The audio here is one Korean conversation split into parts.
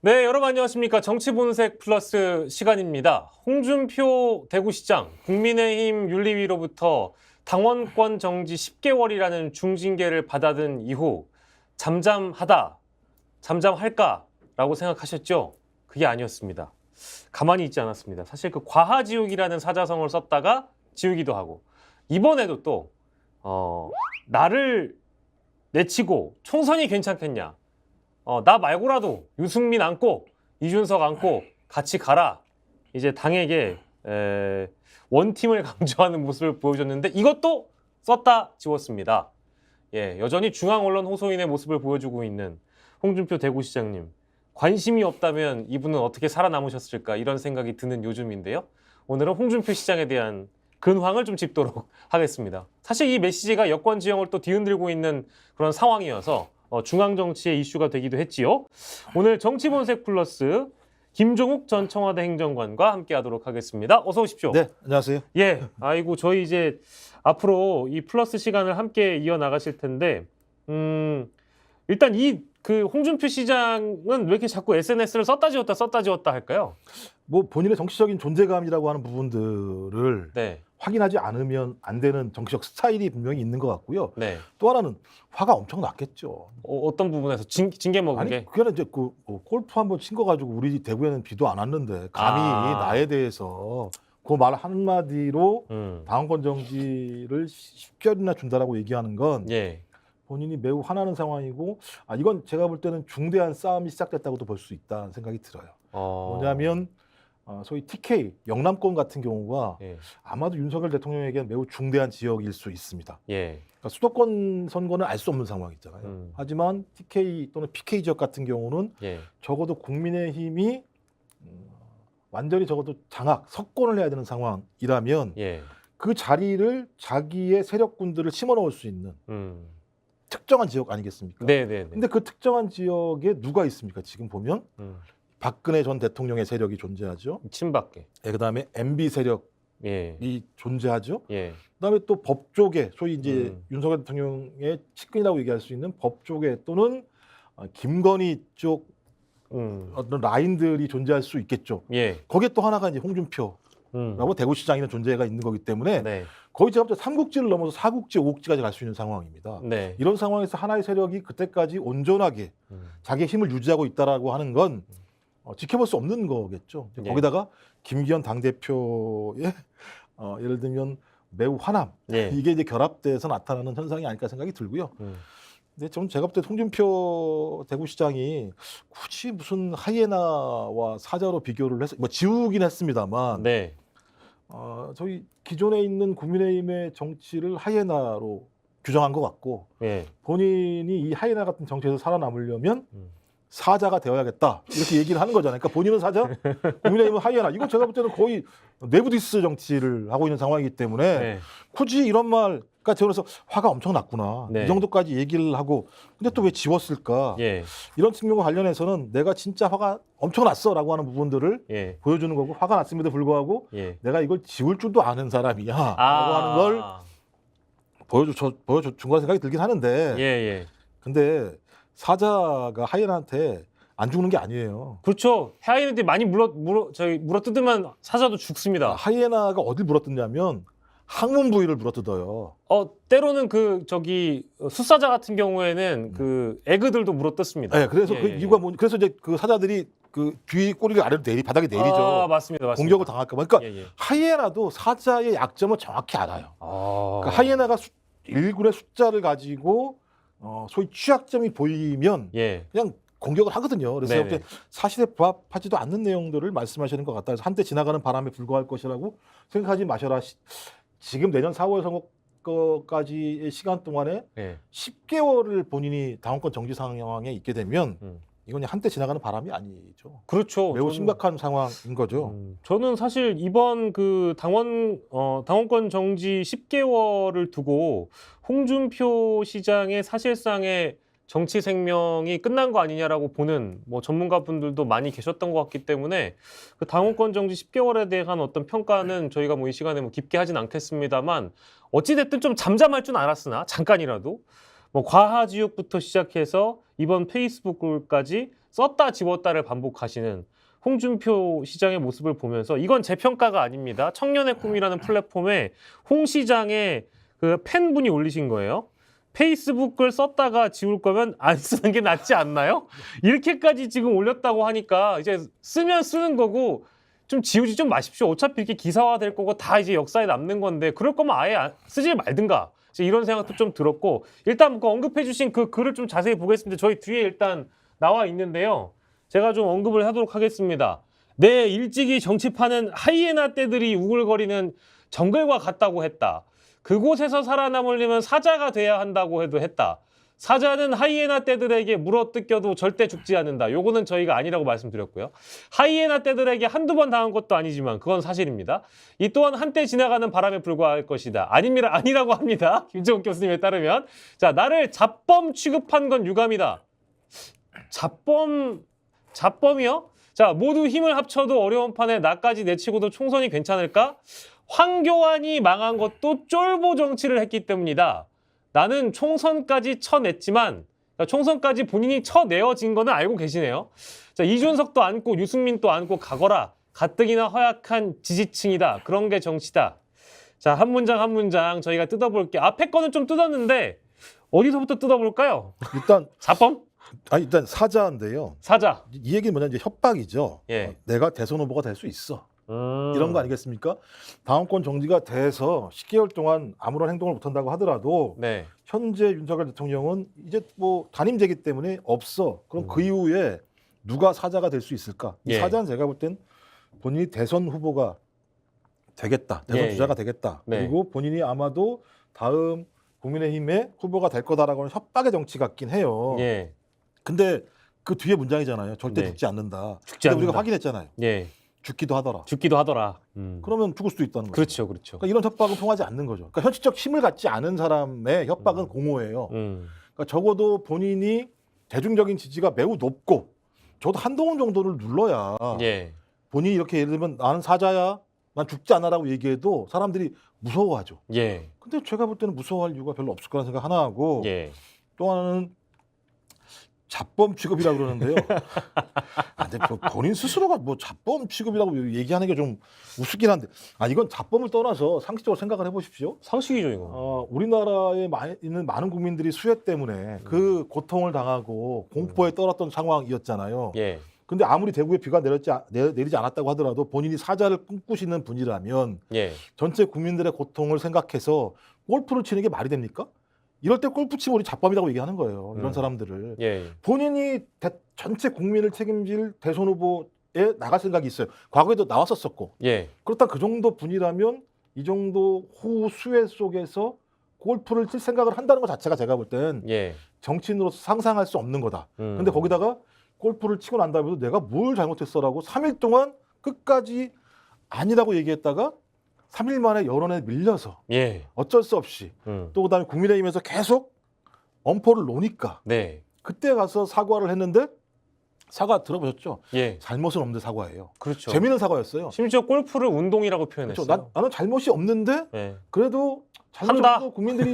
네, 여러분 안녕하십니까. 정치본색 플러스 시간입니다. 홍준표 대구시장 국민의힘 윤리위로부터 당원권 정지 10개월이라는 중징계를 받아든 이후 잠잠할까라고 생각하셨죠? 그게 아니었습니다. 가만히 있지 않았습니다. 사실 그 과하지우기라는 사자성어를 썼다가 지우기도 하고 이번에도 또 나를 내치고 총선이 괜찮겠냐. 나 말고라도 유승민 안고 이준석 안고 같이 가라. 이제 당에게 원팀을 강조하는 모습을 보여줬는데 이것도 썼다 지웠습니다. 예, 여전히 중앙 언론 호소인의 모습을 보여주고 있는 홍준표 대구시장님. 관심이 없다면 이분은 어떻게 살아남으셨을까 이런 생각이 드는 요즘인데요. 오늘은 홍준표 시장에 대한 근황을 좀 짚도록 하겠습니다. 사실 이 메시지가 여권 지형을 또 뒤흔들고 있는 그런 상황이어서 중앙 정치의 이슈가 되기도 했지요. 오늘 정치본색 플러스 김종욱 전 청와대 행정관과 함께하도록 하겠습니다. 어서 오십시오. 네, 안녕하세요. 예, 아이고 저희 이제 앞으로 이 플러스 시간을 함께 이어 나가실 텐데, 일단 그 홍준표 시장은 왜 이렇게 자꾸 SNS를 썼다 지웠다 할까요? 뭐 본인의 정치적인 존재감이라고 하는 부분들을 네, 확인하지 않으면 안 되는 정치적 스타일이 분명히 있는 것 같고요. 네. 또 하나는 화가 엄청 났겠죠. 어떤 부분에서 징계 먹은 아니 게? 그게는 이제 골프 한번 친 거 가지고 우리 대구에는 비도 안 왔는데 감히 나에 대해서 그 말 한마디로 당원권 정지를 10개월이나 준다라고 얘기하는 건 예, 본인이 매우 화나는 상황이고, 이건 제가 볼 때는 중대한 싸움이 시작됐다고도 볼 수 있다는 생각이 들어요. 뭐냐면 소위 TK 영남권 같은 경우가 예, 아마도 윤석열 대통령에게는 매우 중대한 지역일 수 있습니다. 예, 그러니까 수도권 선거는 알 수 없는 상황이잖아요. 하지만 TK 또는 PK 지역 같은 경우는 예, 적어도 국민의힘이 완전히 적어도 석권을 해야 되는 상황이라면 예, 그 자리를 자기의 세력군들을 심어넣을 수 있는 특정한 지역 아니겠습니까? 네, 네, 네. 근데 그 특정한 지역에 누가 있습니까? 지금 보면 박근혜 전 대통령의 세력이 존재하죠. 친박계. 그다음에 MB 세력이 예, 존재하죠. 예, 그다음에 또 법조계, 소위 이제 윤석열 대통령의 측근이라고 얘기할 수 있는 법조계 또는 김건희 쪽 어떤 라인들이 존재할 수 있겠죠. 예, 거기에 또 하나가 이제 홍준표라고 대구시장이라는 존재가 있는 거기 때문에 네, 거의 제가 볼 때 삼국지를 넘어서 사국지, 오국지까지 갈 수 있는 상황입니다. 네, 이런 상황에서 하나의 세력이 그때까지 온전하게 자기의 힘을 유지하고 있다라고 하는 건 지켜볼 수 없는 거겠죠. 네. 거기다가 김기현 당대표의 예를 들면 매우 화남, 예, 이게 이제 결합돼서 나타나는 현상이 아닐까 생각이 들고요. 근데 좀 제가 볼 때 홍준표 대구시장이 굳이 무슨 하이에나와 사자로 비교를 해서 뭐 지우긴 했습니다만 네, 저희 기존에 있는 국민의힘의 정치를 하이에나로 규정한 것 같고, 예, 본인이 이 하이에나 같은 정치에서 살아남으려면 사자가 되어야겠다 이렇게 얘기를 하는 거잖아요. 그러니까 본인은 사자, 국민의힘은 하이에나. 이거 제가 볼 때는 거의 내부 디스 정치를 하고 있는 상황이기 때문에 네, 굳이 이런 말, 그러니까 그래서 화가 엄청 났구나. 네. 이 정도까지 얘기를 하고, 근데 또 왜 지웠을까? 예, 이런 측면과 관련해서는 내가 진짜 화가 엄청 났어라고 하는 부분들을 예, 보여주는 거고, 화가 났음에도 불구하고 예. 내가 이걸 지울 줄도 아는 사람이야라고 하는 걸 보여준 거라 생각이 들긴 하는데, 예, 예. 근데 사자가 하이에나한테 안 죽는 게 아니에요. 그렇죠. 하이에나들이 많이 물어뜯으면 사자도 죽습니다. 하이에나가 어딜 물어뜯냐면 항문 부위를 물어뜯어요. 때로는 숫사자 같은 경우에는 그 에그들도 물어뜯습니다. 네, 그래서 예, 그 예, 이유가 이제 그 사자들이 그 귀 꼬리를 아래로 바닥에 내리죠. 맞습니다. 공격을 당할까 봐. 그러니까 예, 예. 하이에나도 사자의 약점을 정확히 알아요. 그러니까 아, 하이에나가 일군의 숫자를 가지고 소위 취약점이 보이면 예, 그냥 공격을 하거든요. 그래서 네네. 제가 볼 때 사실에 부합하지도 않는 내용들을 말씀하시는 것 같다. 그래서 한때 지나가는 바람에 불과할 것이라고 생각하지 마셔라. 지금 내년 4월 선거까지의 시간 동안에 예. 10개월을 본인이 당원권 정지 상황에 있게 되면 이건 한때 지나가는 바람이 아니죠. 그렇죠. 매우 심각한 상황인 거죠. 저는 사실 이번 그 당원권 정지 10개월을 두고 홍준표 시장의 사실상의 정치 생명이 끝난 거 아니냐라고 보는 뭐 전문가분들도 많이 계셨던 것 같기 때문에 그 당원권 정지 10개월에 대한 어떤 평가는 저희가 뭐 이 시간에 뭐 깊게 하진 않겠습니다만 어찌됐든 좀 잠잠할 줄 알았으나 잠깐이라도 뭐 과하지옥부터 시작해서 이번 페이스북 글까지 썼다 지웠다를 반복하시는 홍준표 시장의 모습을 보면서 이건 제 평가가 아닙니다. 청년의 꿈이라는 플랫폼에 홍 시장의 그 팬분이 올리신 거예요. 페이스북을 썼다가 지울 거면 안 쓰는 게 낫지 않나요? 이렇게까지 지금 올렸다고 하니까 이제 쓰면 쓰는 거고 좀 지우지 좀 마십시오. 어차피 이렇게 기사화 될 거고 다 이제 역사에 남는 건데 그럴 거면 아예 쓰지 말든가. 이런 생각도 좀 들었고 일단 그 언급해 주신 그 글을 좀 자세히 보겠습니다. 저희 뒤에 일단 나와 있는데요. 제가 좀 언급을 하도록 하겠습니다. 내 일찍이 정치판은 하이에나 떼들이 우글거리는 정글과 같다고 했다. 그곳에서 살아남으려면 사자가 돼야 한다고 해도 했다. 사자는 하이에나 떼들에게 물어뜯겨도 절대 죽지 않는다. 요거는 저희가 아니라고 말씀드렸고요. 하이에나 떼들에게 한두 번 당한 것도 아니지만 그건 사실입니다. 이 또한 한때 지나가는 바람에 불과할 것이다. 아니라고 합니다. 김정욱 교수님에 따르면. 자, 나를 잡범 취급한 건 유감이다. 잡범이요? 자, 모두 힘을 합쳐도 어려운 판에 나까지 내치고도 총선이 괜찮을까? 황교안이 망한 것도 쫄보 정치를 했기 때문이다. 나는 총선까지 쳐냈지만 총선까지 본인이 쳐내어진 거는 알고 계시네요. 자, 이준석도 안고 유승민도 안고 가거라. 가뜩이나 허약한 지지층이다. 그런 게 정치다. 자, 한 문장 한 문장 저희가 뜯어볼게요. 앞에 거는 좀 뜯었는데 어디서부터 뜯어볼까요? 일단 잡범? 일단 사자인데요. 사자. 이 얘기는 뭐냐 이제 협박이죠. 예. 내가 대선 후보가 될 수 있어. 이런 거 아니겠습니까? 다음권 정지가 돼서 10개월 동안 아무런 행동을 못한다고 하더라도 네. 현재 윤석열 대통령은 이제 뭐 단임제기 때문에 없어. 그럼 그 이후에 누가 사자가 될 수 있을까? 이 예. 사자는 제가 볼 땐 본인이 대선 후보가 되겠다. 대선 예, 주자가 예. 되겠다. 네. 그리고 본인이 아마도 다음 국민의힘의 후보가 될 거다라고 하는 협박의 정치 같긴 해요. 예. 근데 그 뒤에 문장이잖아요. 절대 네. 죽지 않는다. 죽지 근데 우리가 않는다. 확인했잖아요. 예. 죽기도 하더라. 죽기도 하더라. 그러면 죽을 수도 있다는 거죠. 그렇죠, 그렇죠. 그러니까 이런 협박은 통하지 않는 거죠. 그러니까 현실적 힘을 갖지 않은 사람의 협박은 공허해요. 그러니까 적어도 본인이 대중적인 지지가 매우 높고 저도 한동훈 정도를 눌러야 예. 본인이 이렇게 예를 들면 나는 사자야, 난 죽지 않아라고 얘기해도 사람들이 무서워하죠. 예. 근데 제가 볼 때는 무서워할 이유가 별로 없을 거라는 생각 하나 하고 예. 또 하나는 잡범 취급이라고 그러는데요. 근데 본인 스스로가 뭐 잡범 취급이라고 얘기하는 게 좀 우습긴 한데, 이건 잡범을 떠나서 상식적으로 생각을 해보십시오. 상식이죠, 이거. 우리나라에 있는 많은 국민들이 수해 때문에 그 고통을 당하고 공포에 떨었던 상황이었잖아요. 예. 근데 아무리 대구에 비가 내리지 않았다고 하더라도 본인이 사자를 꿈꾸시는 분이라면 예. 전체 국민들의 고통을 생각해서 골프를 치는 게 말이 됩니까? 이럴 때 골프 치면 우리 잡범이라고 얘기하는 거예요. 이런 사람들을. 예. 본인이 전체 국민을 책임질 대선 후보에 나갈 생각이 있어요. 과거에도 나왔었었고. 예. 그렇다 그 정도 분이라면 이 정도 수해 속에서 골프를 칠 생각을 한다는 것 자체가 제가 볼 땐 예. 정치인으로서 상상할 수 없는 거다. 근데 거기다가 골프를 치고 난 다음에도 내가 뭘 잘못했어라고 3일 동안 끝까지 아니라고 얘기했다가 3일 만에 여론에 밀려서 예. 어쩔 수 없이 또 그다음에 국민의힘에서 계속 엄포를 놓으니까 네. 그때 가서 사과를 했는데 사과 들어보셨죠? 예. 잘못은 없는데 사과예요. 그렇죠. 재미있는 사과였어요. 심지어 골프를 운동이라고 표현했어요. 그렇죠. 나는 잘못이 없는데 예. 그래도 한다. 국민들이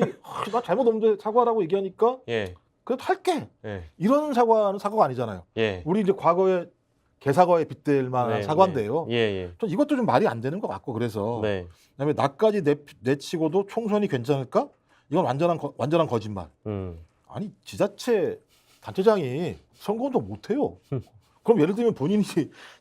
나 잘못 없는데 사과라고 얘기하니까 예. 그래도 할게. 예. 이런 사과는 사과가 아니잖아요. 예. 우리 이제 과거에 개사과에 빗댈 만한 네, 사과인데요. 네. 예. 전 이것도 좀 말이 안 되는 것 같고 그래서 네. 그다음에 나까지 내치고도 총선이 괜찮을까? 이건 완전한 거짓말. 아니 지자체 단체장이 선거운동 못해요. 그럼 예를 들면 본인이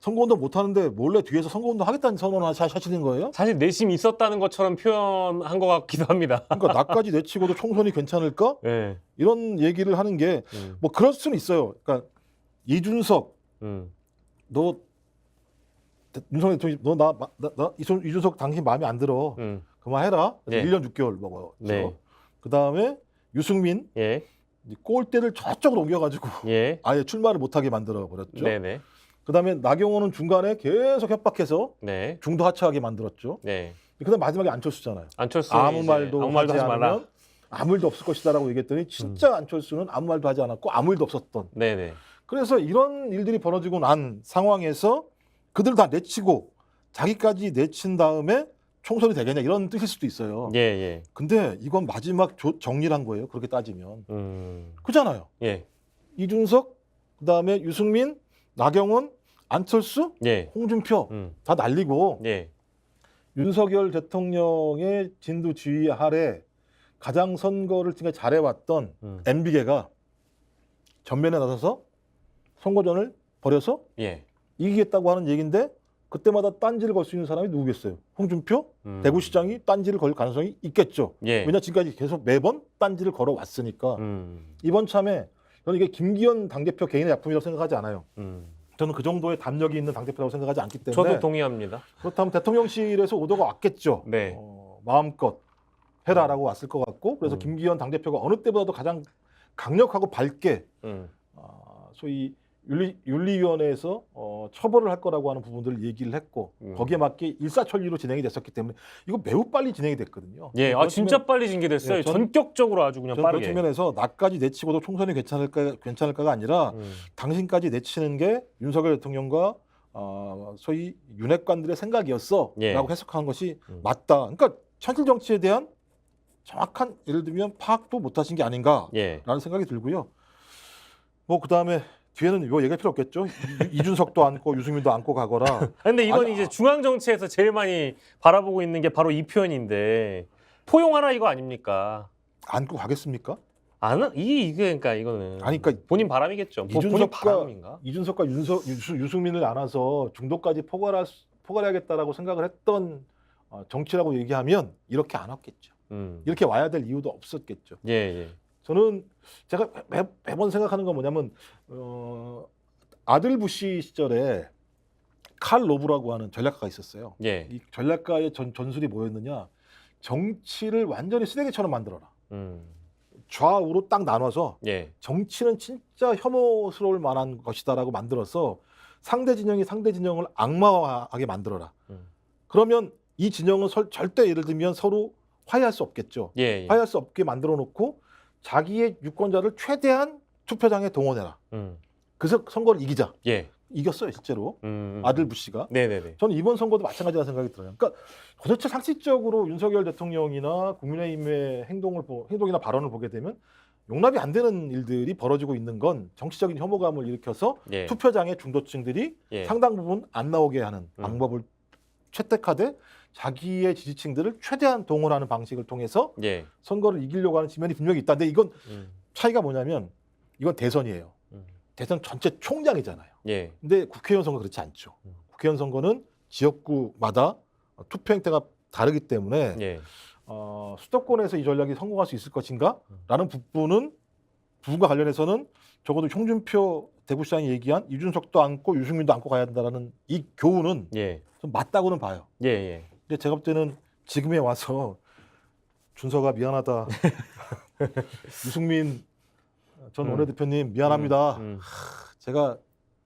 선거운동 못하는데 몰래 뒤에서 선거운동 하겠다는 선언을 하시는 거예요? 사실 내심이 있었다는 것처럼 표현한 것 같기도 합니다. 그러니까 나까지 내치고도 총선이 괜찮을까? 예. 이런 얘기를 하는 게 뭐 그럴 수는 있어요. 그러니까 이준석 너 윤석열 대통령 너 이준석 당신 마음에 안 들어. 그만해라. 네. 1년 6개월 먹었죠. 네. 그다음에 유승민 예. 골대를 저쪽으로 옮겨가지고 예. 아예 출마를 못하게 만들어 버렸죠. 네네. 그다음에 나경원은 중간에 계속 협박해서 네. 중도하차하게 만들었죠. 네. 그다음 마지막에 안철수잖아요. 안철수 아무 말도 하지 하지 마라. 않으면 아무 일도 없을 것이다라고 얘기했더니 진짜 안철수는 아무 말도 하지 않았고 아무 일도 없었던. 네네. 그래서 이런 일들이 벌어지고 난 상황에서 그들 다 내치고 자기까지 내친 다음에 총선이 되겠냐 이런 뜻일 수도 있어요. 예, 예. 근데 이건 마지막 정리를 한 거예요. 그렇게 따지면. 그잖아요. 예. 이준석, 그다음에 유승민, 나경원, 안철수, 예. 홍준표 다 날리고 예. 윤석열 대통령의 진두지휘 아래 가장 선거를 지금 잘해왔던 MB계가 전면에 나서서 선거전을 벌여서 예. 이기겠다고 하는 얘기인데 그때마다 딴지를 걸 수 있는 사람이 누구겠어요? 홍준표? 대구시장이 딴지를 걸 가능성이 있겠죠. 예. 왜냐 지금까지 계속 매번 딴지를 걸어왔으니까. 이번 참에 저는 이게 김기현 당대표 개인의 작품이라고 생각하지 않아요. 저는 그 정도의 담력이 있는 당대표라고 생각하지 않기 때문에. 저도 동의합니다. 그렇다면 대통령실에서 오더가 왔겠죠. 네. 마음껏 해라라고 왔을 것 같고 그래서 김기현 당대표가 어느 때보다도 가장 강력하고 밝게 소위 윤리위원회에서 처벌을 할 거라고 하는 부분들을 얘기를 했고 거기에 맞게 일사천리로 진행이 됐었기 때문에 이거 매우 빨리 진행이 됐거든요. 예, 진짜 빨리 징계됐어요. 예, 전격적으로 아주 그냥 빠르게. 그런 측면에서 나까지 내치고도 총선이 괜찮을까가 아니라 당신까지 내치는 게 윤석열 대통령과 소위 윤핵관들의 생각이었어라고 예. 해석하는 것이 맞다. 그러니까 현실 정치에 대한 정확한 예를 들면 파악도 못하신 게 아닌가라는 예. 생각이 들고요. 뭐 그다음에 뒤에는 이거 얘기할 필요 없겠죠. 이준석도 안고 유승민도 안고 가거라. 근데 이건 아니, 이제 중앙 정치에서 제일 많이 바라보고 있는 게 바로 이 표현인데 포용하라 이거 아닙니까? 안고 가겠습니까? 이게 그러니까 이거는 아니, 그러니까 본인 바람이겠죠. 본인 바람인가? 이준석과 유승민을 안아서 중도까지 포괄해야겠다라고 생각을 했던 정치라고 얘기하면 이렇게 안 왔겠죠. 이렇게 와야 될 이유도 없었겠죠. 예, 예. 저는 제가 매번 생각하는 건 뭐냐면 아들 부시 시절에 칼 로브라고 하는 전략가가 있었어요. 예. 이 전략가의 전술이 뭐였느냐? 정치를 완전히 쓰레기처럼 만들어라. 좌우로 딱 나눠서 예. 정치는 진짜 혐오스러울 만한 것이다라고 만들어서 상대 진영이 상대 진영을 악마화하게 만들어라. 그러면 이 진영은 절대 예를 들면 서로 화해할 수 없겠죠. 예, 예. 화해할 수 없게 만들어 놓고 자기의 유권자를 최대한 투표장에 동원해라. 그래서 선거를 이기자. 예. 이겼어요 실제로. 아들 부시가. 네네네. 저는 이번 선거도 마찬가지라는 생각이 들어요. 그러니까 도대체 상식적으로 윤석열 대통령이나 국민의힘의 행동이나 발언을 보게 되면 용납이 안 되는 일들이 벌어지고 있는 건 정치적인 혐오감을 일으켜서 예. 투표장에 중도층들이 예. 상당 부분 안 나오게 하는 방법을 채택하되 자기의 지지층들을 최대한 동원하는 방식을 통해서 예. 선거를 이기려고 하는 측면이 분명히 있다. 근데 이건 차이가 뭐냐면 이건 대선이에요. 대선 전체 총량이잖아요. 예. 근데 국회의원 선거 그렇지 않죠. 국회의원 선거는 지역구마다 투표 행태가 다르기 때문에 예. 수도권에서 이 전략이 성공할 수 있을 것인가라는 부분과 관련해서는 적어도 홍준표 대구시장이 얘기한 이준석도 안고 유승민도 안고 가야 된다라는 이 교훈은 예. 좀 맞다고는 봐요. 예. 예. 근데 제가 볼 때는 지금에 와서 준서가 미안하다. 유승민 전 원내대표님 미안합니다. 제가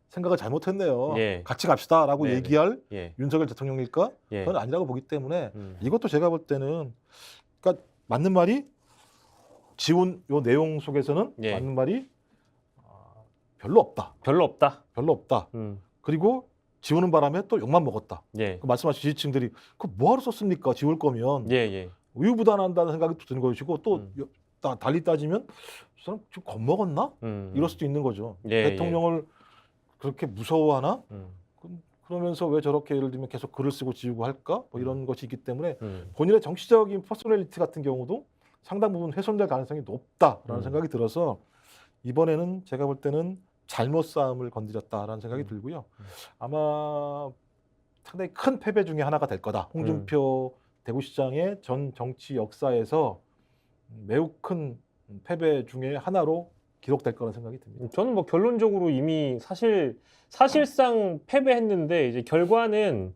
생각을 잘못했네요. 예. 같이 갑시다라고 네네. 얘기할 예. 윤석열 대통령일까? 예. 저는 아니라고 보기 때문에 이것도 제가 볼 때는 그러니까 맞는 말이 지원 요 내용 속에서는 예. 맞는 말이 별로 없다. 별로 없다. 별로 없다. 그리고 지우는 바람에 또 욕만 먹었다. 예. 그 말씀하신 지지층들이 그 뭐하러 썼습니까? 지울 거면 예. 예. 우유부단한다는 생각이 드는 것이고 또 달리 따지면 저 사람 지금 겁먹었나? 이럴 수도 있는 거죠. 예, 대통령을 그렇게 무서워하나? 그러면서 왜 저렇게 예를 들면 계속 글을 쓰고 지우고 할까? 뭐 이런 것이 있기 때문에 본인의 정치적인 퍼스널리티 같은 경우도 상당 부분 훼손될 가능성이 높다라는 생각이 들어서 이번에는 제가 볼 때는 잘못 싸움을 건드렸다라는 생각이 들고요. 아마 상당히 큰 패배 중에 하나가 될 거다. 홍준표 대구시장의 전 정치 역사에서 매우 큰 패배 중에 하나로 기록될 거라는 생각이 듭니다. 저는 뭐 결론적으로 이미 사실상 패배했는데 이제 결과는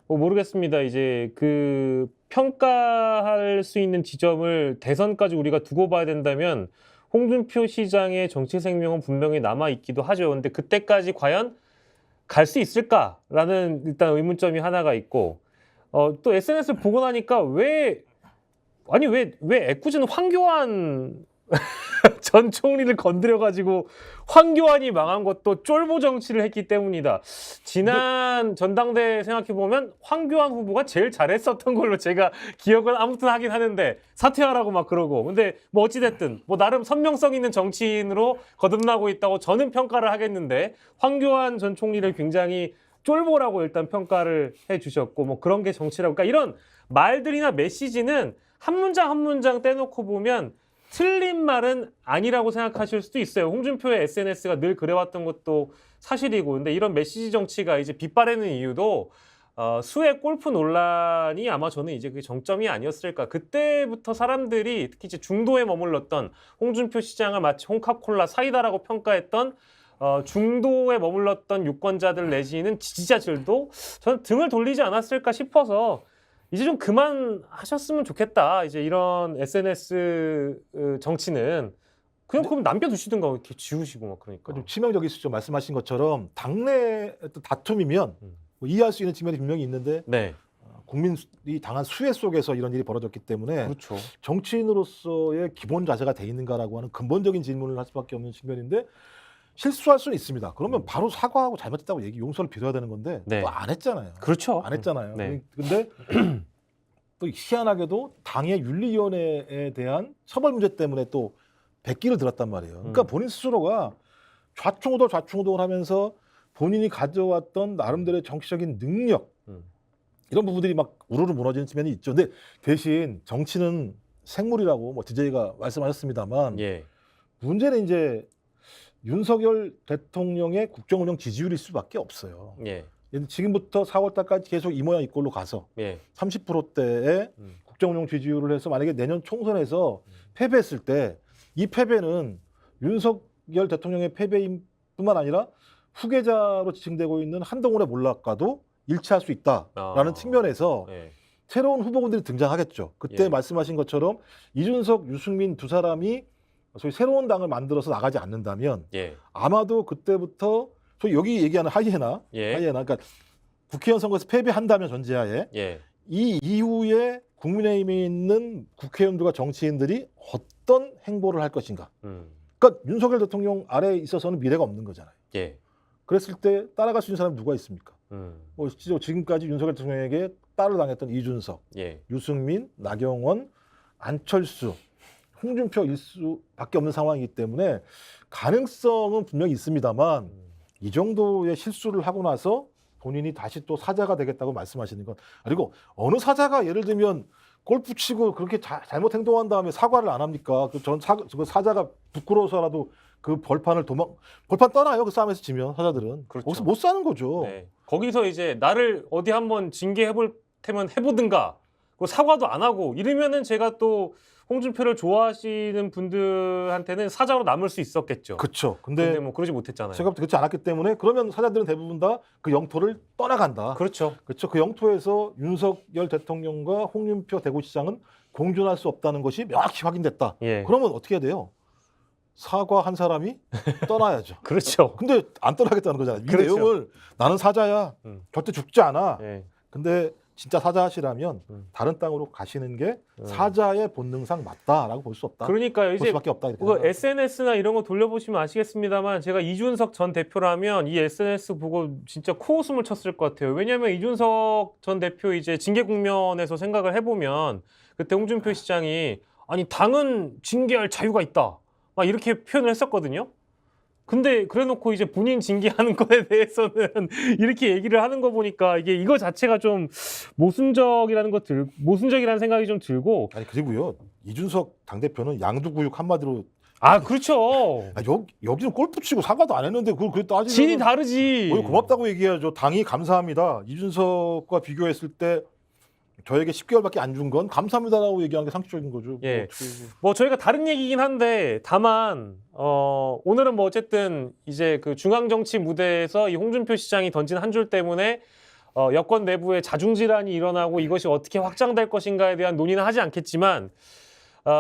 뭐 모르겠습니다. 이제 그 평가할 수 있는 지점을 대선까지 우리가 두고 봐야 된다면 홍준표 시장의 정치 생명은 분명히 남아 있기도 하죠. 근데 그때까지 과연 갈 수 있을까라는 일단 의문점이 하나가 있고 또 SNS를 보고 나니까 왜 애꿎은 황교안 전 총리를 건드려가지고 황교안이 망한 것도 쫄보 정치를 했기 때문이다. 지난 전당대 생각해보면 황교안 후보가 제일 잘했었던 걸로 제가 기억은 아무튼 하긴 하는데 사퇴하라고 막 그러고. 근데 뭐 어찌됐든 뭐 나름 선명성 있는 정치인으로 거듭나고 있다고 저는 평가를 하겠는데 황교안 전 총리를 굉장히 쫄보라고 일단 평가를 해주셨고 뭐 그런 게 정치라고. 그러니까 이런 말들이나 메시지는 한 문장 한 문장 떼놓고 보면 틀린 말은 아니라고 생각하실 수도 있어요. 홍준표의 SNS가 늘 그래왔던 것도 사실이고, 근데 이런 메시지 정치가 이제 빗발하는 이유도 수해 골프 논란이 아마 저는 이제 그게 정점이 아니었을까. 그때부터 사람들이 특히 이제 중도에 머물렀던 홍준표 시장을 마치 홍카콜라 사이다라고 평가했던 중도에 머물렀던 유권자들 내지는 지지자들도 저는 등을 돌리지 않았을까 싶어서 이제 좀 그만하셨으면 좋겠다. 이제 이런 SNS 정치는 그럼 남겨두시든가 이렇게 지우시고 막 그러니까. 좀 치명적이시죠. 말씀하신 것처럼 당내 어떤 다툼이면 뭐 이해할 수 있는 측면이 분명히 있는데 네, 국민이 당한 수해 속에서 이런 일이 벌어졌기 때문에 그렇죠. 정치인으로서의 기본 자세가 돼 있는가라고 하는 근본적인 질문을 할 수밖에 없는 측면인데 실수할 수는 있습니다. 그러면 바로 사과하고 잘못했다고 용서를 빌어야 되는 건데 네. 또 안 했잖아요. 그렇죠. 안 했잖아요. 네. 근데 또 희한하게도 당의 윤리위원회에 대한 처벌 문제 때문에 또 백기를 들었단 말이에요. 그러니까 본인 스스로가 좌충우돌 하면서 본인이 가져왔던 나름대로의 정치적인 능력 이런 부분들이 막 우르르 무너지는 측면이 있죠. 근데 대신 정치는 생물이라고 뭐 DJ가 말씀하셨습니다만 예. 문제는 이제 윤석열 대통령의 국정운영 지지율일 수밖에 없어요. 예. 지금부터 4월 달까지 계속 이 모양 이 꼴로 가서 예. 30%대의 국정운영 지지율을 해서 만약에 내년 총선에서 패배했을 때 이 패배는 윤석열 대통령의 패배인 뿐만 아니라 후계자로 지칭되고 있는 한동훈의 몰락과도 일치할 수 있다라는 측면에서 예. 새로운 후보군들이 등장하겠죠. 그때 예. 말씀하신 것처럼 이준석, 유승민 두 사람이 소위 새로운 당을 만들어서 나가지 않는다면 예. 아마도 그때부터 소위 여기 얘기하는 하이에나, 예. 그러니까 국회의원 선거에서 패배한다면 전제하에 예. 이 이후에 국민의힘에 있는 국회의원들과 정치인들이 어떤 행보를 할 것인가. 그러니까 윤석열 대통령 아래에 있어서는 미래가 없는 거잖아요. 예. 그랬을 때 따라갈 수 있는 사람이 누가 있습니까? 뭐 지금까지 윤석열 대통령에게 따로 당했던 이준석, 예. 유승민, 나경원, 안철수, 홍준표 일수밖에 없는 상황이기 때문에 가능성은 분명히 있습니다만 이 정도의 실수를 하고 나서 본인이 다시 또 사자가 되겠다고 말씀하시는 건, 그리고 어느 사자가 예를 들면 골프 치고 그렇게 잘못 행동한 다음에 사과를 안 합니까? 그 사자가 부끄러워서라도 그 벌판 떠나요. 그 싸움에서 지면 사자들은. 그렇죠. 거기서 못 사는 거죠. 네. 거기서 이제 나를 어디 한번 징계해볼 테면 해보든가 사과도 안 하고 이러면은 제가 또 홍준표를 좋아하시는 분들한테는 사자로 남을 수 있었겠죠. 그렇죠. 근데 뭐 그러지 못했잖아요. 제가 그렇지 않았기 때문에 그러면 사자들은 대부분 다 그 영토를 떠나간다. 그렇죠. 그렇죠. 그 영토에서 윤석열 대통령과 홍준표 대구시장은 공존할 수 없다는 것이 명확히 확인됐다. 예. 그러면 어떻게 해야 돼요? 사과한 사람이 떠나야죠. 그렇죠. 근데 안 떠나겠다는 거잖아요. 이 그렇죠. 내용을 나는 사자야. 절대 죽지 않아. 예. 근데 진짜 사자시라면 다른 땅으로 가시는 게 사자의 본능상 맞다라고 볼 수 없다. 그러니까요. 볼 이제 수밖에 없다. 이렇게 그 생각합니다. SNS나 이런 거 돌려보시면 아시겠습니다만 제가 이준석 전 대표라면 이 SNS 보고 진짜 코웃음을 쳤을 것 같아요. 왜냐하면 이준석 전 대표 이제 징계 국면에서 생각을 해보면 그때 홍준표 시장이 아니 당은 징계할 자유가 있다 막 이렇게 표현을 했었거든요. 근데 그래놓고 이제 본인 징계하는 거에 대해서는 이렇게 얘기를 하는 거 보니까 이거 자체가 좀 모순적이라는 생각이 좀 들고. 아니 그리고요 이준석 당대표는 양두구육 한마디로 그렇죠. 여기는 골프 치고 사과도 안 했는데 그걸 따지면 진이 다르지. 고맙다고 얘기해야죠. 당이 감사합니다. 이준석과 비교했을 때 저에게 10개월밖에 안 준 건 감사합니다라고 얘기하는 게 상식적인 거죠. 예. 뭐 저희가 다른 얘기긴 한데 다만 오늘은 뭐 어쨌든 이제 그 중앙 정치 무대에서 이 홍준표 시장이 던진 한 줄 때문에 여권 내부에 자중질환이 일어나고 이것이 어떻게 확장될 것인가에 대한 논의는 하지 않겠지만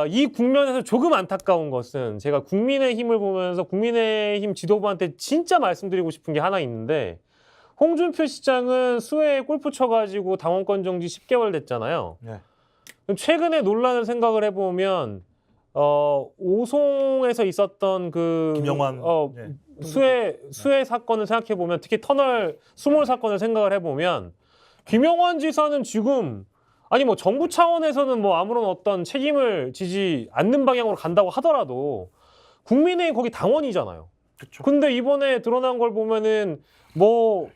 이 국면에서 조금 안타까운 것은 제가 국민의힘을 보면서 국민의힘 지도부한테 진짜 말씀드리고 싶은 게 하나 있는데 홍준표 시장은 수해에 골프 쳐가지고 당원권 정지 10개월 됐잖아요. 네. 최근의 논란을 생각을 해보면 오송에서 있었던 그 김영환 네. 수해 사건을 생각해 보면 특히 터널 수몰 사건을 생각을 해보면 김영환 지사는 지금 아니 뭐 정부 차원에서는 뭐 아무런 어떤 책임을 지지 않는 방향으로 간다고 하더라도 국민의힘 거기 당원이잖아요. 그렇죠. 근데 이번에 드러난 걸 보면은 뭐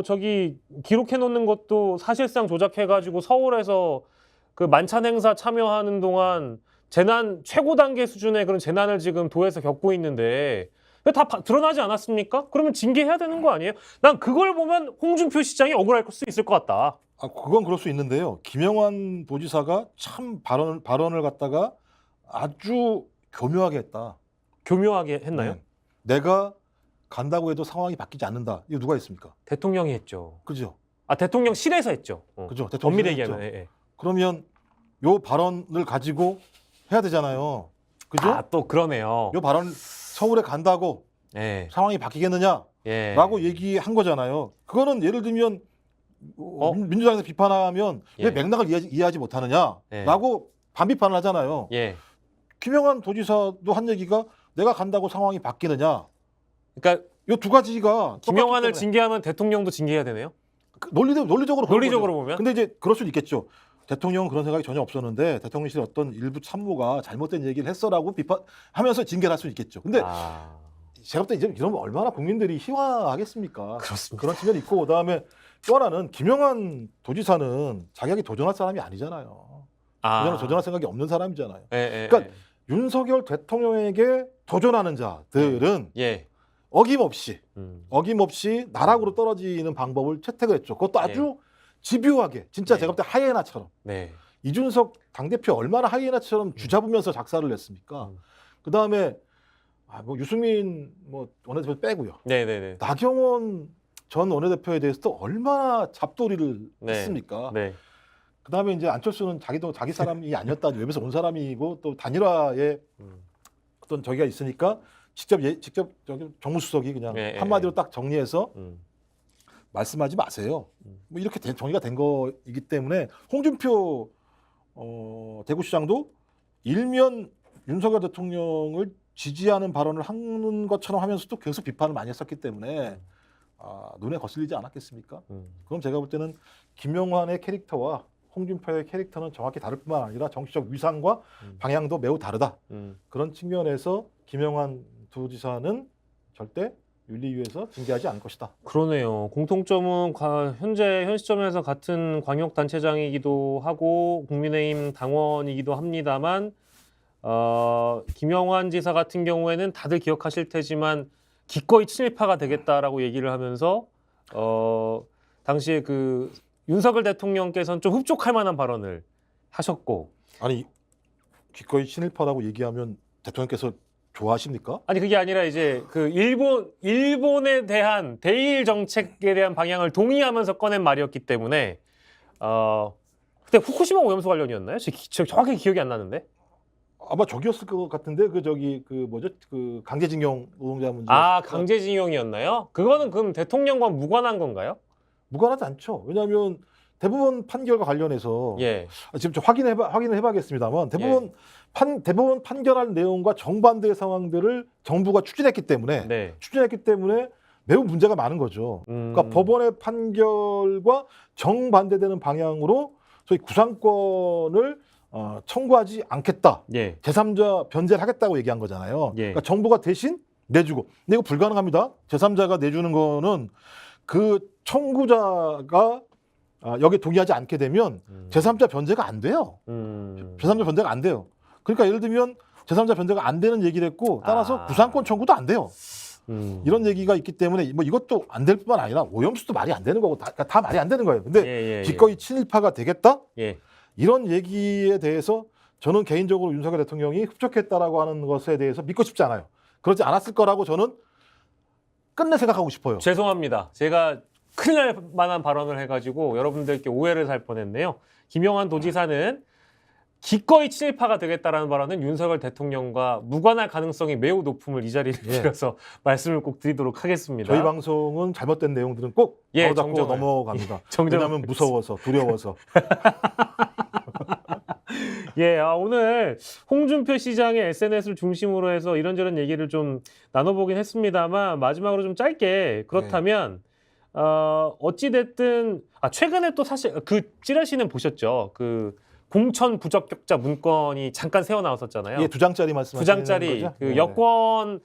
저기 기록해 놓는 것도 사실상 조작해가지고 서울에서 그 만찬 행사 참여하는 동안 재난 최고 단계 수준의 그런 재난을 지금 도에서 겪고 있는데 다 드러나지 않았습니까? 그러면 징계해야 되는 거 아니에요? 난 그걸 보면 홍준표 시장이 억울할 수 있을 것 같다. 아, 그건 그럴 수 있는데요. 김영환 도지사가 참 발언을 갖다가 아주 교묘하게 했다. 교묘하게 했나요? 내가 간다고 해도 상황이 바뀌지 않는다. 이거 누가 했습니까? 대통령이 했죠. 그죠? 아 대통령실에서 했죠. 그죠? 엄밀히 대통령실에서 얘기하면. 했죠. 예. 그러면 요 발언을 가지고 해야 되잖아요. 그죠? 아 또 그러네요. 요 발언 서울에 간다고 예. 상황이 바뀌겠느냐라고 예. 얘기한 거잖아요. 그거는 예를 들면 어? 민주당에서 비판하면 예. 왜 맥락을 이해하지 못하느냐라고 반비판을 하잖아요. 예. 김영환 도지사도 한 얘기가 내가 간다고 상황이 바뀌느냐. 그러니까 이 두 가지가 김영환을 징계하면 대통령도 징계해야 되네요. 논리적으로 보는 논리적으로 거죠. 보면. 근데 이제 그럴 수도 있겠죠. 대통령은 그런 생각이 전혀 없었는데 대통령실 어떤 일부 참모가 잘못된 얘기를 했어라고 비판하면서 징계를 할 수 있겠죠. 근데 아, 제가 볼 때 이제 이러면 얼마나 국민들이 희화하겠습니까? 그렇습니다. 그런 측면이 있고 그다음에 또 하나는 김영환 도지사는 자기에게 도전할 사람이 아니잖아요. 도전할 생각이 없는 사람이잖아요. 예, 그러니까 윤석열 대통령에게 도전하는 자들은 예. 어김없이 나락으로 떨어지는 방법을 채택을 했죠. 그것도 아주 집요하게 진짜 네. 제가 볼 때 하이에나처럼. 네. 이준석 당대표 얼마나 하이에나처럼 쥐잡으면서 작사를 냈습니까? 그다음에 뭐 유승민 뭐 원내대표 빼고요. 네네네. 나경원 전 원내대표에 대해서도 얼마나 잡돌이를 네. 했습니까? 네. 그다음에 이제 안철수는 자기도 자기 사람이 아니었다. 외부에서 온 사람이고 또 단일화에 어떤 저기가 있으니까 직접 저기 정무수석이 그냥 네, 한마디로 딱 정리해서 말씀하지 마세요. 음. 뭐 이렇게 정리가 된 거이기 때문에 홍준표 대구시장도 일면 윤석열 대통령을 지지하는 발언을 하는 것처럼 하면서도 계속 비판을 많이 했었기 때문에 눈에 거슬리지 않았겠습니까? 그럼 제가 볼 때는 김영환의 캐릭터와 홍준표의 캐릭터는 정확히 다를 뿐만 아니라 정치적 위상과 방향도 매우 다르다. 그런 측면에서 김영환 도지사는 절대 윤리위에서 징계하지 않을 것이다. 그러네요. 공통점은 현 시점에서 같은 광역단체장이기도 하고 국민의힘 당원이기도 합니다만 김영환 지사 같은 경우에는 다들 기억하실 테지만 기꺼이 친일파가 되겠다라고 얘기를 하면서 당시에 그 윤석열 대통령께서는 좀 흡족할 만한 발언을 하셨고 아니 기꺼이 친일파라고 얘기하면 대통령께서 좋아하십니까? 아니 그게 아니라 이제 그 일본에 대한 대일 정책에 대한 방향을 동의하면서 꺼낸 말이었기 때문에 그때 후쿠시마 오염수 관련이었나요? 저 정확히 기억이 안 나는데. 아마 저기였을 것 같은데 그 강제징용 노동자 문제. 강제징용이었나요? 그거는 그럼 대통령과 무관한 건가요? 무관하지 않죠. 왜냐하면 대법원 판결과 관련해서 예. 지금 좀 확인을 해봐야겠습니다만 대법원 판결할 내용과 정반대의 상황들을 정부가 추진했기 때문에 매우 문제가 많은 거죠. 그러니까 법원의 판결과 정반대되는 방향으로 소위 구상권을 청구하지 않겠다. 예. 제3자 변제를 하겠다고 얘기한 거잖아요. 예. 그러니까 정부가 대신 내주고. 근데 이거 불가능합니다. 제3자가 내주는 거는 그 청구자가 여기에 동의하지 않게 되면 제3자 변제가 안 돼요. 제3자 변제가 안 돼요. 그러니까 예를 들면 제3자 변제가 안 되는 얘기를 했고 따라서 구상권 청구도 안 돼요. 이런 얘기가 있기 때문에 뭐 이것도 안 될 뿐만 아니라 오염수도 말이 안 되는 거고 다 말이 안 되는 거예요. 근데 기꺼이 친일파가 되겠다? 이런 얘기에 대해서 저는 개인적으로 윤석열 대통령이 흡족했다라고 하는 것에 대해서 믿고 싶지 않아요. 그러지 않았을 거라고 저는 끝내 생각하고 싶어요. 죄송합니다. 제가 큰일 날 만한 발언을 해가지고 여러분들께 오해를 살 뻔했네요. 김영환 도지사는 기꺼이 친일파가 되겠다라는 발언은 윤석열 대통령과 무관할 가능성이 매우 높음을 이 자리를 빌어서 말씀을 꼭 드리도록 하겠습니다. 저희 방송은 잘못된 내용들은 꼭 바로잡고 넘어갑니다. 왜냐하면 무서워서 두려워서. 예, 오늘 홍준표 시장의 SNS를 중심으로 해서 이런저런 얘기를 좀 나눠보긴 했습니다만 마지막으로 좀 짧게 그렇다면 어찌됐든 최근에 또 사실 그 찌라시는 보셨죠? 그 공천 부적격자 문건이 잠깐 새어 나왔었잖아요. 예, 2장짜리 말씀하시는 두 장짜리 거죠? 그 네. 여권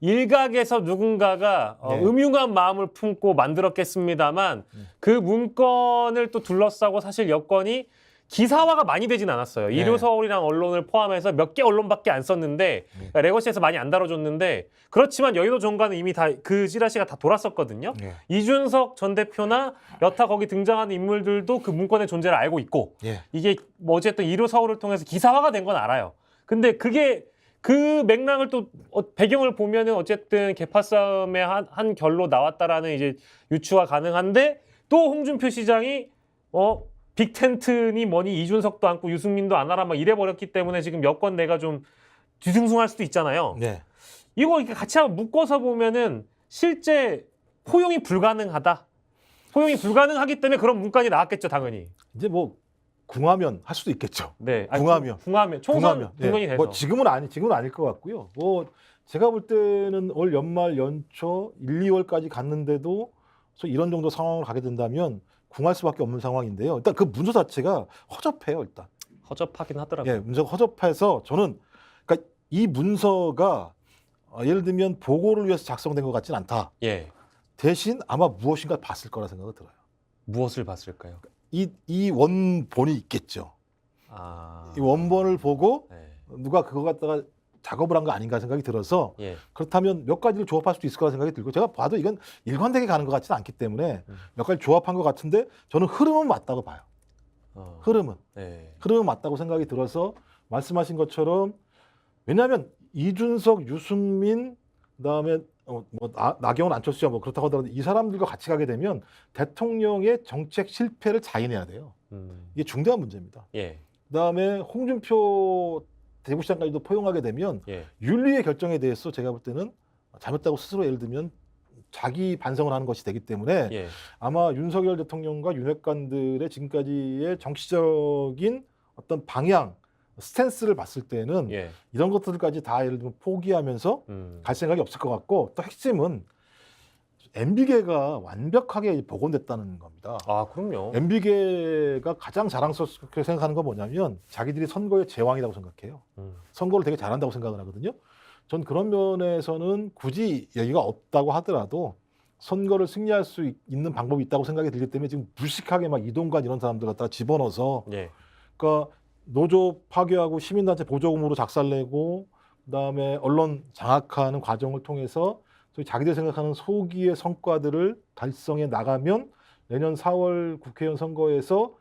일각에서 누군가가 네. 음흉한 마음을 품고 만들었겠습니다만 그 문건을 또 둘러싸고 사실 여권이 기사화가 많이 되진 않았어요. 네. 일요서울이랑 언론을 포함해서 몇 개 언론밖에 안 썼는데 그러니까 레거시에서 많이 안 다뤄줬는데 그렇지만 여의도 종가는 이미 다 그 찌라시가 다 돌았었거든요. 예. 이준석 전 대표나 여타 거기 등장하는 인물들도 그 문건의 존재를 알고 있고 예. 이게 뭐 어쨌든 일요서울을 통해서 기사화가 된 건 알아요. 근데 그게 그 맥락을 또 배경을 보면은 어쨌든 개파 싸움의 한 결로 나왔다라는 이제 유추가 가능한데 또 홍준표 시장이 빅텐트니 뭐니 이준석도 안고 유승민도 안 하라 막 이래버렸기 때문에 지금 여권 내가 좀 뒤숭숭할 수도 있잖아요. 네. 이거 이렇게 같이 한번 묶어서 보면은 실제 포용이 불가능하다. 포용이 불가능하기 때문에 그런 문건이 나왔겠죠, 당연히. 이제 뭐 궁하면 할 수도 있겠죠. 네, 궁하면. 총선 국면이 돼서. 뭐 지금은 아닐 것 같고요. 뭐 제가 볼 때는 올 연말 연초 1, 2월까지 갔는데도 이런 정도 상황을 가게 된다면 궁할 수밖에 없는 상황인데요. 일단 그 문서 자체가 허접해요, 일단. 허접하긴 하더라고요. 예, 문서가 허접해서 저는 그러니까 이 문서가 예를 들면 보고를 위해서 작성된 것 같지는 않다. 예. 대신 아마 무엇인가 봤을 거라 생각이 들어요. 무엇을 봤을까요? 이 원본이 있겠죠. 이 원본을 보고 네. 누가 그거 갖다가 작업을 한 거 아닌가 생각이 들어서 예. 그렇다면 몇 가지를 조합할 수도 있을 거라 생각이 들고 제가 봐도 이건 일관되게 가는 것 같지는 않기 때문에 몇 가지 조합한 것 같은데 저는 흐름은 맞다고 봐요. 흐름은 맞다고 생각이 들어서 말씀하신 것처럼 왜냐하면 이준석, 유승민 그다음에 나경원, 안철수야 뭐 그렇다고 하더라도 이 사람들과 같이 가게 되면 대통령의 정책 실패를 자인해야 돼요. 이게 중대한 문제입니다. 예. 그다음에 홍준표 대구시장까지도 포용하게 되면 예. 윤리의 결정에 대해서 제가 볼 때는 잘못다고 스스로 예를 들면 자기 반성을 하는 것이 되기 때문에 예. 아마 윤석열 대통령과 윤핵관들의 지금까지의 정치적인 어떤 방향, 스탠스를 봤을 때는 예. 이런 것들까지 다 예를 들면 포기하면서 갈 생각이 없을 것 같고 또 핵심은 MB계가 완벽하게 복원됐다는 겁니다. 그럼요. MB계가 가장 자랑스럽게 생각하는 건 뭐냐면 자기들이 선거의 제왕이라고 생각해요. 선거를 되게 잘한다고 생각을 하거든요. 전 그런 면에서는 굳이 얘기가 없다고 하더라도 선거를 승리할 수 있는 방법이 있다고 생각이 들기 때문에 지금 무식하게 막 이동관 이런 사람들 갖다가 집어넣어서 예. 그러니까 노조 파괴하고 시민단체 보조금으로 작살내고 그다음에 언론 장악하는 과정을 통해서 자기들이 생각하는 소기의 성과들을 달성해 나가면 내년 4월 국회의원 선거에서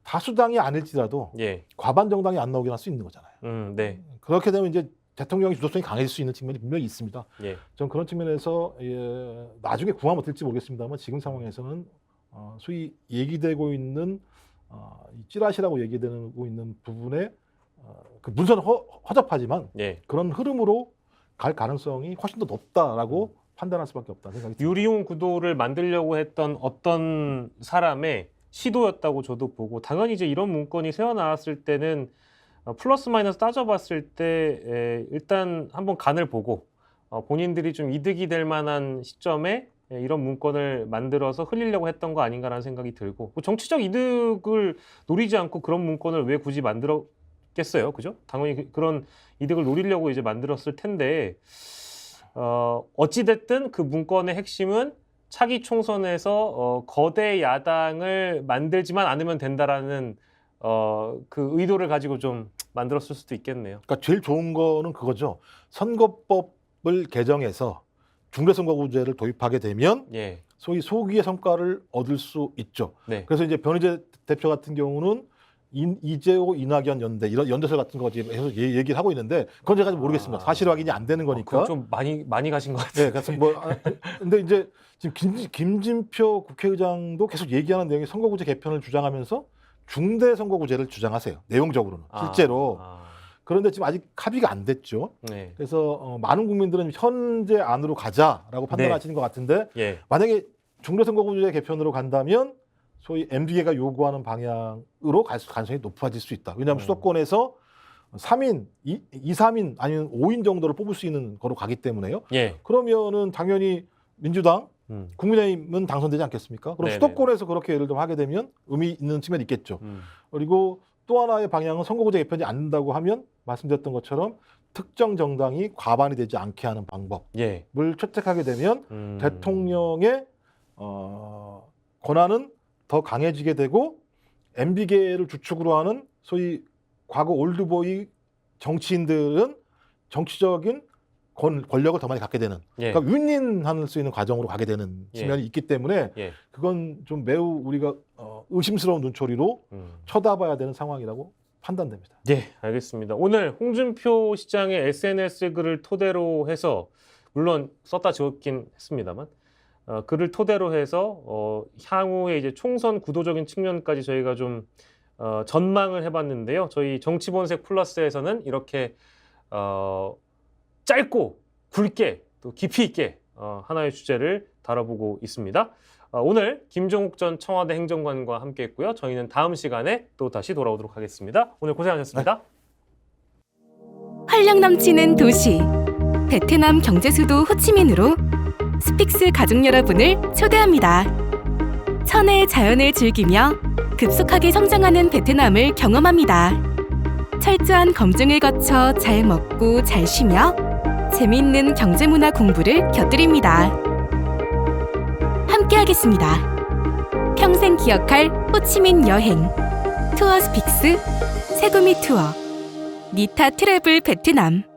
다수당이 아닐지라도 예. 과반 정당이 안 나오게 할 수 있는 거잖아요. 네. 그렇게 되면 이제 대통령의 주도성이 강해질 수 있는 측면이 분명히 있습니다. 예. 저는 그런 측면에서 나중에 구하면 어떨지 모르겠습니다만 지금 상황에서는 소위 얘기되고 있는 이 찌라시라고 얘기되고 있는 부분에 그 문서는 허접하지만 예. 그런 흐름으로 갈 가능성이 훨씬 더 높다라고 판단할 수밖에 없다 생각이 듭니다. 유리용 구도를 만들려고 했던 어떤 사람의 시도였다고 저도 보고 당연히 이제 이런 문건이 새어 나왔을 때는 플러스 마이너스 따져봤을 때 일단 한번 간을 보고 본인들이 좀 이득이 될 만한 시점에 이런 문건을 만들어서 흘리려고 했던 거 아닌가라는 생각이 들고 뭐 정치적 이득을 노리지 않고 그런 문건을 왜 굳이 만들었겠어요, 그죠? 당연히 그런 이득을 노리려고 이제 만들었을 텐데 어찌 됐든 그 문건의 핵심은 차기 총선에서 거대 야당을 만들지만 않으면 된다라는 그 의도를 가지고 좀 만들었을 수도 있겠네요. 그러니까 제일 좋은 거는 그거죠. 선거법을 개정해서 중대선거구제를 도입하게 되면 예. 소위 소기의 성과를 얻을 수 있죠. 네. 그래서 이제 변희재 대표 같은 경우는 이재호, 이낙연 연대 이런 연대설 같은 거 지금 해서 얘기를 하고 있는데 그건 제가 모르겠습니다. 사실 확인이 안 되는 거니까. 좀 많이 가신 것 같아요. 네, 그래서 근데 이제 지금 김진표 국회의장도 계속 얘기하는 내용이 선거구제 개편을 주장하면서 중대선거구제를 주장하세요. 내용적으로는 실제로. 그런데 지금 아직 합의가 안 됐죠. 네. 그래서 많은 국민들은 현재 안으로 가자라고 판단하시는 것 같은데 예. 만약에 중대선거구제 개편으로 간다면 소위 MD계가 요구하는 방향으로 갈 가능성이 높아질 수 있다. 왜냐하면 수도권에서 3인, 2, 3인 아니면 5인 정도를 뽑을 수 있는 거로 가기 때문에요. 예. 그러면은 당연히 민주당, 음. 국민의힘은 당선되지 않겠습니까? 그럼 네네. 수도권에서 그렇게 예를 들면 하게 되면 의미 있는 측면이 있겠죠. 그리고 또 하나의 방향은 선거구제 개편이 안 된다고 하면 말씀드렸던 것처럼 특정 정당이 과반이 되지 않게 하는 방법을 예. 채택하게 되면 대통령의 권한은 더 강해지게 되고 MB계를 주축으로 하는 소위 과거 올드보이 정치인들은 정치적인 권력을 더 많이 갖게 되는 예. 그러니까 윈윈할 수 있는 과정으로 가게 되는 예. 측면이 있기 때문에 예. 그건 좀 매우 우리가 의심스러운 눈초리로 쳐다봐야 되는 상황이라고 판단됩니다. 예, 알겠습니다. 오늘 홍준표 시장의 SNS 글을 토대로 해서 물론 썼다 지웠긴 했습니다만 글을 토대로 해서 향후에 이제 총선 구도적인 측면까지 저희가 좀 전망을 해봤는데요. 저희 정치본색 플러스에서는 이렇게 짧고 굵게 또 깊이 있게 하나의 주제를 다뤄보고 있습니다. 오늘 김종욱 전 청와대 행정관과 함께했고요. 저희는 다음 시간에 또 다시 돌아오도록 하겠습니다. 오늘 고생하셨습니다. 활력 넘치는 도시 베트남 경제 수도 호치민으로 스픽스 가족 여러분을 초대합니다. 천혜의 자연을 즐기며 급속하게 성장하는 베트남을 경험합니다. 철저한 검증을 거쳐 잘 먹고 잘 쉬며 재미있는 경제문화 공부를 곁들입니다. 함께하겠습니다. 평생 기억할 호치민 여행 투어 스픽스 세구미 투어 니타 트래블 베트남.